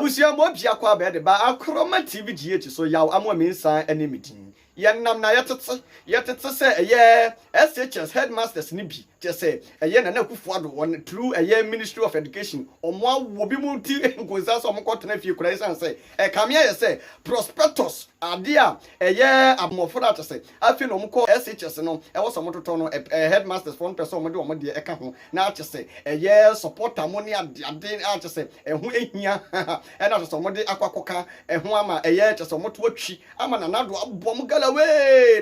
abusia mo bia kwa be de ba akroma TV GH so yaw amwa minsan enemidin yenam na yetete se eye SHS headmasters ni bi je se eye na Akufo-Addo won through eye Ministry of Education omo wobi mu ti nkonsa so omo kotena fie kura isan se kamia ye se prospectus ade a eye abmofora to se afi no mko SHS no e wo so mototo no headmasters for person omo de omo de eka ho na ache se eye supporter mo ne ade ache se ehu ehia e na so omo de akwakoka ehu ama eye ache se omo to atwi ama na nado abom galawe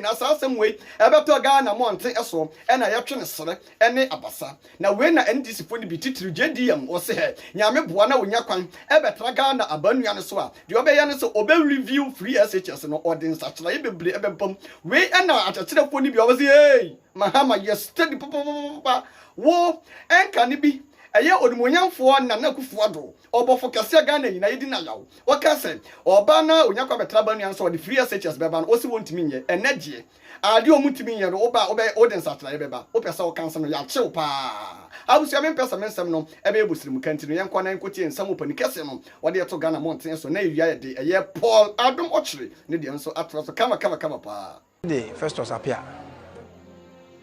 na sasem we ebeto ga na monte eso e na yetwe ne sere ene abasa na we na NDC fo ni bititiri JDM wo se he nyame boa na wonya kwan ebetra ga na abanua ne so a de obeye ne so obe review free SHS no ordinance achira bebre ebempam we na achachira fo ni bi wo se hey Mahama yes steady papa wo enka ni bi eye odumonyamfo na Akufo-Addo obofo kase ga na yina yidi na yawo wakase oba na onyakwa betra banua so the free SHS beba no osi wontimi nye energy ade omutimi nye no oba odin satla beba opesa o kanse no ya chew pa abusia me pesa mensem no ebe ebusirimu kantino yenkwa na enkotie nsam opani kase no wode eto Ghana mountain so na ewia de eye Paul Adom ochire ne de nso atra so kama pa the first was appear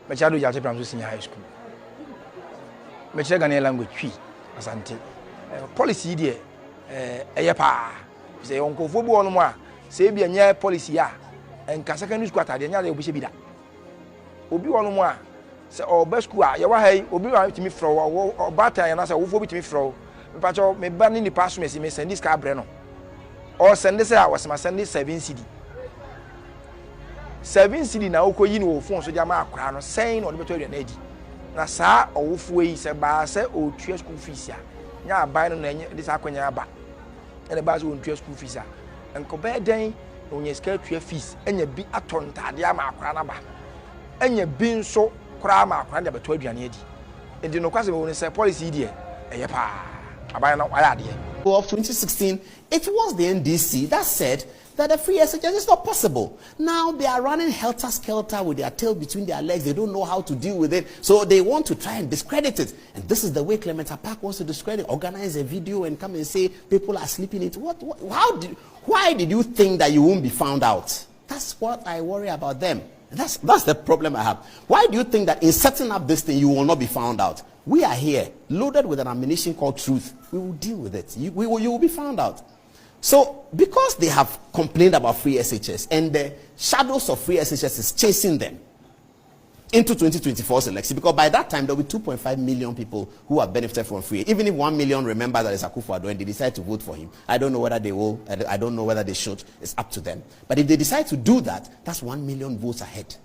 me chado ya chepram so senior high school me chere Ghanaian language twi asante policy de eye pa se onkofo bi wono mu a se bia nya policy a enka secondary school atade nya le obi shebida obi wono mu a se oba school a ye wa hai obi wa timi fro oba ta ya na se wofo bi timi fro me pa cho me ba ni pass me send this car bre no or send this a was ma send 7 CD 7 CD na okoyi ni wo phone so dia ma akora no sen no de beto ade na edi na saa owofo yi se ba se otue school fees a nya aban no na enye dis akwanya aba ene ba so otue school fees a enko be den onye ska tue fees enya bi atontade ama akora na ba enya bi nso kora ama akora de beto aduane edi enti no kwase be woni se policy die eye pa aban na waya de of 2016 it was the NDC that said that the free SHS is not possible. Now they are running helter-skelter with their tail between their legs. They don't know how to deal with it. So they want to try and discredit it. And this is the way Clement Park wants to discredit, organize a video and come and say people are sleeping in it. Why did you think that you won't be found out? That's what I worry about them. That's the problem I have. Why do you think that in setting up this thing you will not be found out? We are here, loaded with an ammunition called truth. We will deal with it. You will be found out. So, because they have complained about free SHS and the shadows of free SHS is chasing them into 2024's election, because by that time there will be 2.5 million people who have benefited from free. Even if 1 million remember that it's Akufo-Addo and they decide to vote for him, I don't know whether they will, I don't know whether they should, it's up to them. But if they decide to do that, that's 1 million votes ahead.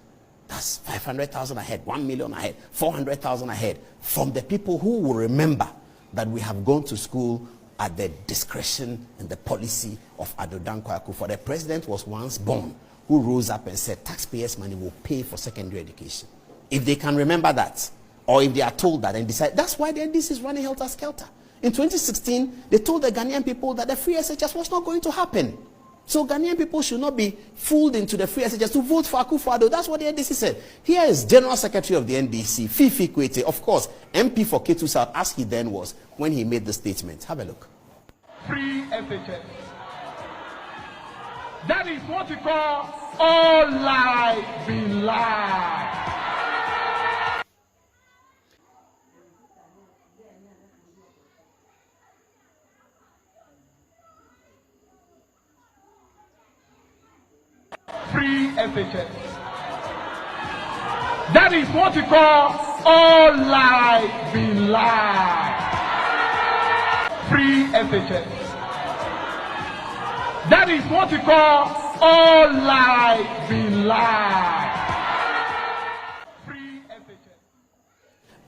That's 500,000 ahead, 1 million ahead, 400,000 ahead from the people who will remember that we have gone to school at the discretion and the policy of Addo Dankwa Akufo. The president was once born who rose up and said taxpayers' money will pay for secondary education. If they can remember that, or if they are told that and decide, that's why the NDC is running helter-skelter. In 2016, they told the Ghanaian people that the free SHS was not going to happen. So Ghanaian people should not be fooled into the free SHS to vote for Akufo-Addo. That's what the NDC said. Here is General Secretary of the NDC, Fifi Kwete, of course, MP for Ketu South, as he then was when he made the statement. Have a look. Free SHS. That is what we call all lie be lie. Free SHS. That is what we call all lie be lie. Free SHS. That is what we call all lie be lie. Free SHS.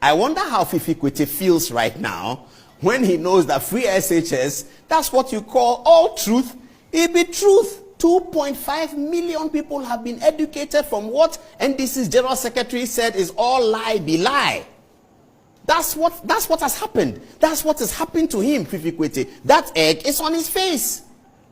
I wonder how Fifi Kwete feels right now when he knows that free SHS, that's what you call all truth, it be truth. 2.5 million people have been educated from what NDC's General Secretary said is all lie be lie. That's what has happened. That's what has happened to him, Fifi Kwete. That egg is on his face.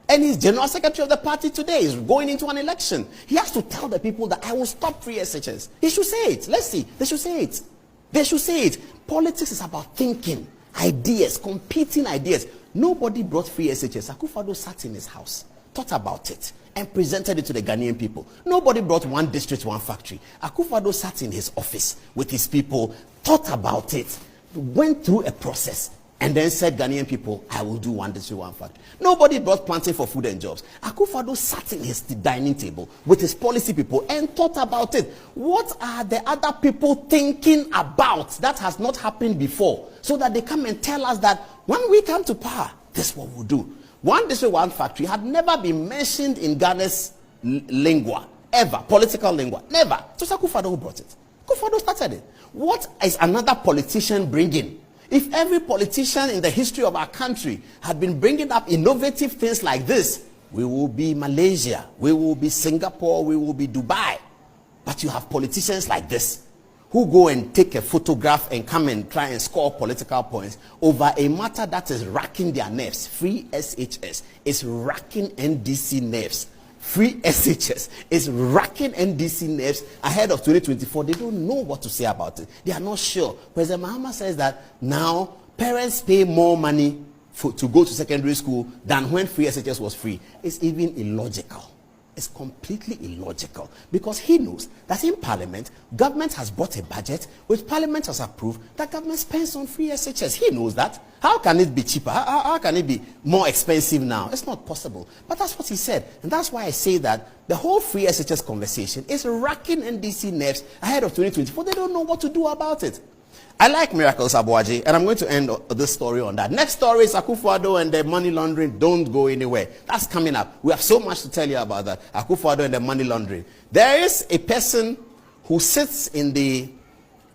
And he's General Secretary of the party today. He's going into an election. He has to tell the people that I will stop free SHS. He should say it. Let's see. They should say it. They should say it. Politics is about thinking, ideas, competing ideas. Nobody brought free SHS. Akufo-Addo sat in his house, thought about it, and presented it to the Ghanaian people. Nobody brought one district, one factory. Akufo-Addo sat in his office with his people, thought about it, went through a process, and then said, Ghanaian people, I will do one district, one factory. Nobody brought planting for food and jobs. Akufo-Addo sat in his dining table with his policy people and thought about it. What are the other people thinking about that has not happened before? So that they come and tell us that when we come to power, this is what we'll do. One district, one factory had never been mentioned in Ghana's lingua, ever, political lingua, never. So it's Akufo-Addo who brought it. Akufo-Addo started it. What is another politician bringing? If every politician in the history of our country had been bringing up innovative things like this, we will be Malaysia, we will be Singapore, we will be Dubai. But you have politicians like this who go and take a photograph and come and try and score political points over a matter that is racking their nerves. Free SHS is racking NDC nerves. Free SHS is racking NDC nerves ahead of 2024. They don't know what to say about it. They are not sure. President Mahama says that now parents pay more money to go to secondary school than when free SHS was free. It's even illogical. It's completely illogical because he knows that in Parliament, government has brought a budget which Parliament has approved that government spends on free SHS. He knows that. How can it be cheaper? How can it be more expensive now? It's not possible. But that's what he said. And that's why I say that the whole free SHS conversation is racking NDC nerves ahead of 2024. They don't know what to do about it. I like Miracles Abuaji, and I'm going to end this story on that. Next story is Akufo-Addo and the money laundering. Don't go anywhere. That's coming up. We have so much to tell you about that. Akufo-Addo and the money laundering. There is a person who sits in the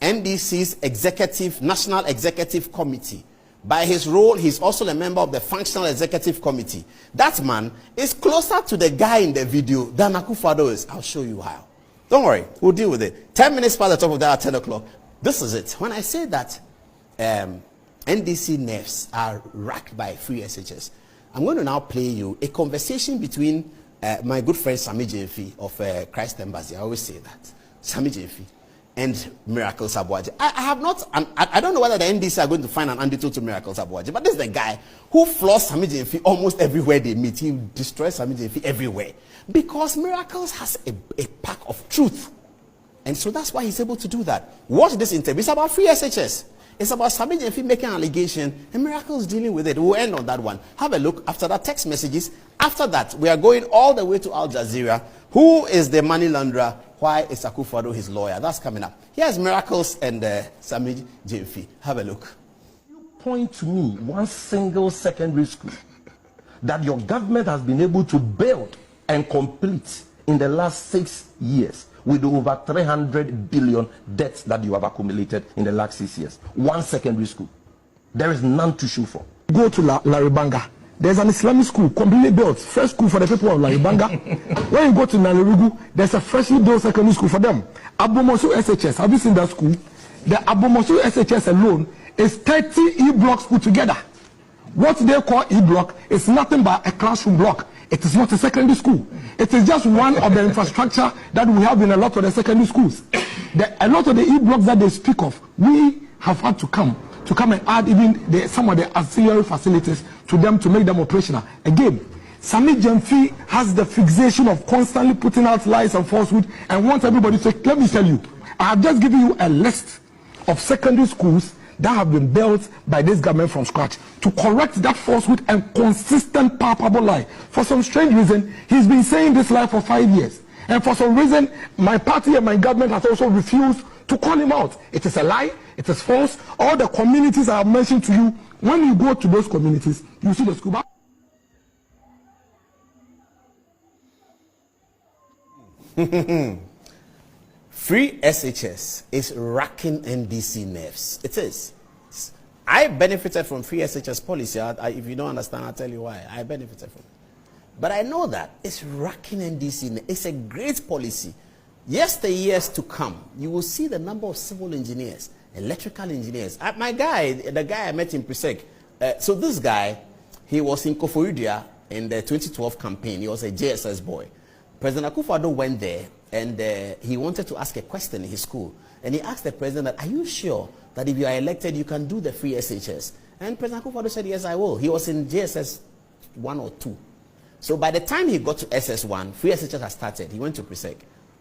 NDC's National Executive Committee. By his role, he's also a member of the Functional Executive Committee. That man is closer to the guy in the video than Akufo-Addo is. I'll show you how. Don't worry. We'll deal with it. 10 minutes past the top of that at 10 o'clock. This is it. When I say that NDC nerves are racked by free SHS, I'm going to now play you a conversation between my good friend Sami Jemfi of Christ Embassy. I always say that. Sami Jemfi and Miracles Abuaji. I don't know whether the NDC are going to find an antidote to Miracles Abuaji, but this is the guy who floors Sami Jemfi almost everywhere they meet. He destroys Sami Jemfi everywhere because Miracles has a pack of truth. And so that's why he's able to do that. Watch this interview. It's about free SHS. It's about Sami Jemfi making an allegation and Miracles dealing with it. We'll end on that one. Have a look after that text messages. After that, we are going all the way to Al Jazeera. Who is the money launderer? Why is Akufo-Addo his lawyer? That's coming up. Here's Miracles and Sami Jemfi. Have a look. You point to me one single secondary school that your government has been able to build and complete in the last 6 years with over 300 billion debts that you have accumulated in the last 6 years. One secondary school. There is none to show for. Go to Laribanga. There's an Islamic school completely built. First school for the people of Laribanga. When you go to Nalirugu, there's a freshly built secondary school for them. Abomosu SHS. Have you seen that school? The Abomosu SHS alone is 30 E-blocks put together. What they call E-block is nothing but a classroom block. It is not a secondary school. It is just one of the infrastructure that we have in a lot of the secondary schools. A lot of the E-blocks that they speak of, we have had to come and add even some of the auxiliary facilities to them to make them operational. Again, Sami Jemfi has the fixation of constantly putting out lies and falsehood and wants everybody to, let me tell you, I have just given you a list of secondary schools that have been built by this government from scratch to correct that falsehood and consistent palpable lie. For some strange reason, he's been saying this lie for 5 years. And for some reason, my party and my government has also refused to call him out. It is a lie, it is false. All the communities I have mentioned to you, when you go to those communities, you see the school. Free SHS is racking NDC nerves. It is. I benefited from free SHS policy. If you don't understand, I'll tell you why. I benefited from it. But I know that it's racking NDC nerves. It's a great policy. Yes, the years to come, you will see the number of civil engineers, electrical engineers. My guy, the guy I met in Presec, so this guy, he was in Koforidua in the 2012 campaign. He was a JSS boy. President Akufo-Addo went there and he wanted to ask a question in his school. And he asked the president that, are you sure that if you are elected, you can do the free SHS? And President Akufo-Addo said, yes, I will. He was in JSS 1 or 2. So by the time he got to SS1, free SHS had started. He went to Presec.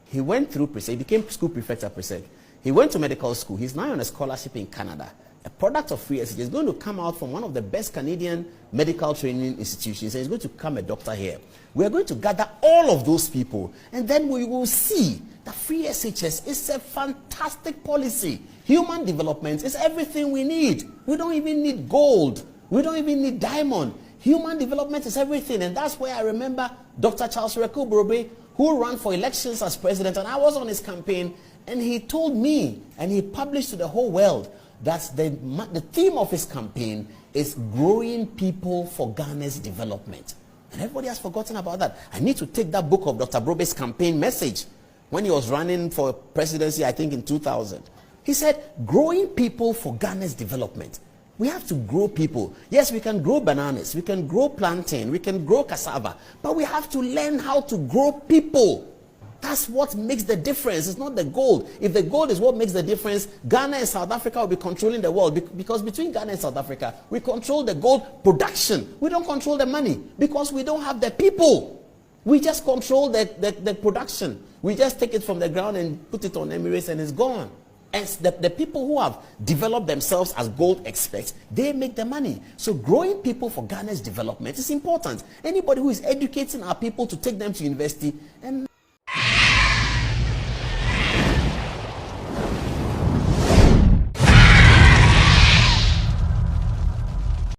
He went through Presec. He became school prefect at Presec. He went to medical school. He's now on a scholarship in Canada. A product of free SHS is going to come out from one of the best Canadian medical training institutions, and he's going to become a doctor here. We are going to gather all of those people, and then we will see that free SHS is a fantastic policy. Human development is everything we need. We don't even need gold. We don't even need diamond. Human development is everything, and that's where I remember Dr. Charles Rekubrobe, who ran for elections as president, and I was on his campaign, and he told me, and he published to the whole world, that the theme of his campaign is growing people for Ghana's development. And everybody has forgotten about that. I need to take that book of Dr. Brobe's campaign message when he was running for presidency, I think in 2000. He said, growing people for Ghana's development. We have to grow people. Yes, we can grow bananas, we can grow plantain, we can grow cassava, but we have to learn how to grow people. That's what makes the difference. It's not the gold. If the gold is what makes the difference, Ghana and South Africa will be controlling the world, because between Ghana and South Africa, we control the gold production. We don't control the money because we don't have the people. We just control the production. We just take it from the ground and put it on Emirates and it's gone. And the people who have developed themselves as gold experts, they make the money. So growing people for Ghana's development is important. Anybody who is educating our people to take them to university and